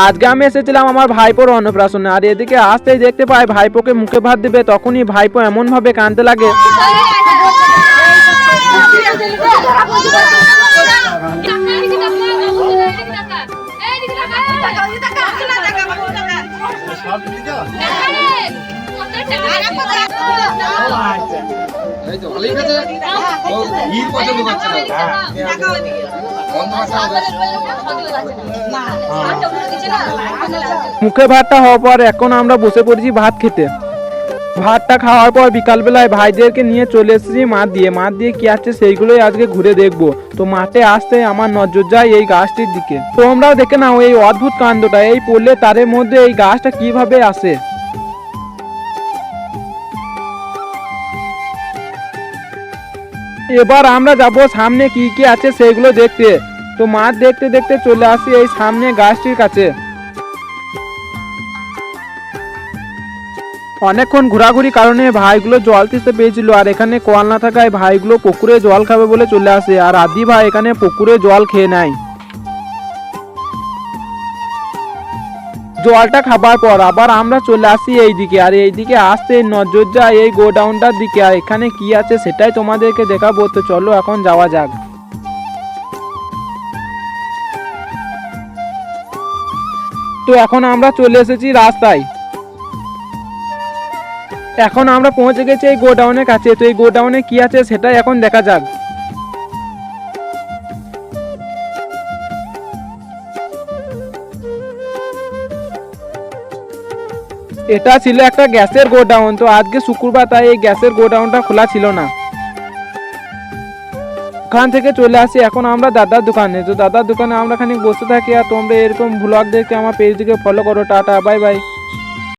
আজকে আমি এসেছিলাম আমার ভাইপোর অন্নপ্রাশনে, আর এদিকে আসতেই দেখতে পাই ভাইপোকে মুখে ভাত দিবে। তখনই ভাইপো এমন ভাবে কাঁদতে লাগে। মুখে ভাতটা হওয়ার পর এখন আমরা বসে পড়েছি ভাত খেতে। ভাতটা খাওয়ার পর বিকালবেলায় ভাইদেরকে নিয়ে চলে এসেছি মাঠ দিয়ে কি আছে সেইগুলোই আজকে ঘুরে দেখবো। তো মাঠে আসতে আমার নজর যায় এই গাছটির দিকে। তোমরাও দেখে নাও এই অদ্ভুত কাণ্ডটা, এই পড়লে তারের মধ্যে এই গাছটা কিভাবে আসে। এবার আমরা যাব সামনে কি কি আছে সেইগুলো দেখতে। তো মাঠ দেখতে দেখতে চলে আসি এই সামনে গাছটির কাছে। অনেকক্ষণ ঘোরাঘুরি কারণে ভাইগুলো জল তেষ্টা পেয়েছিল, আর এখানে কল না থাকায় ভাইগুলো পুকুরে জল খাবে বলে চলে আসে, আর আদি ভাই এখানে পুকুরে জল খেয়ে নেয়। জলটা খাবার পর আবার আমরা চলে আসি এইদিকে, আর এইদিকে আসতে নজর যায় এই গোডাউনটার দিকে, আর এখানে কি আছে সেটাই তোমাদেরকে দেখাবো। তো চলো এখন যাওয়া যাক। তো এখন আমরা চলে এসেছি রাস্তায়। এখন আমরা পৌঁছে গেছি এই গোডাউনের কাছে। তো এই গোডাউনে কি আছে সেটাই এখন দেখা যাক। এটা ছিল একটা গ্যাসের গোডাউন। তো আজকে শুক্রবার, তাই এই গ্যাসের গোডাউনটা খোলা ছিল না। ওখান থেকে চলে আসি এখন আমরা দাদার দোকানে। তো দাদার দোকানে আমরা খানিক বসে থাকি, আর তোমরা এরকম ব্লগ দেখে আমার পেজটিকে ফলো করো। Tata, bye bye.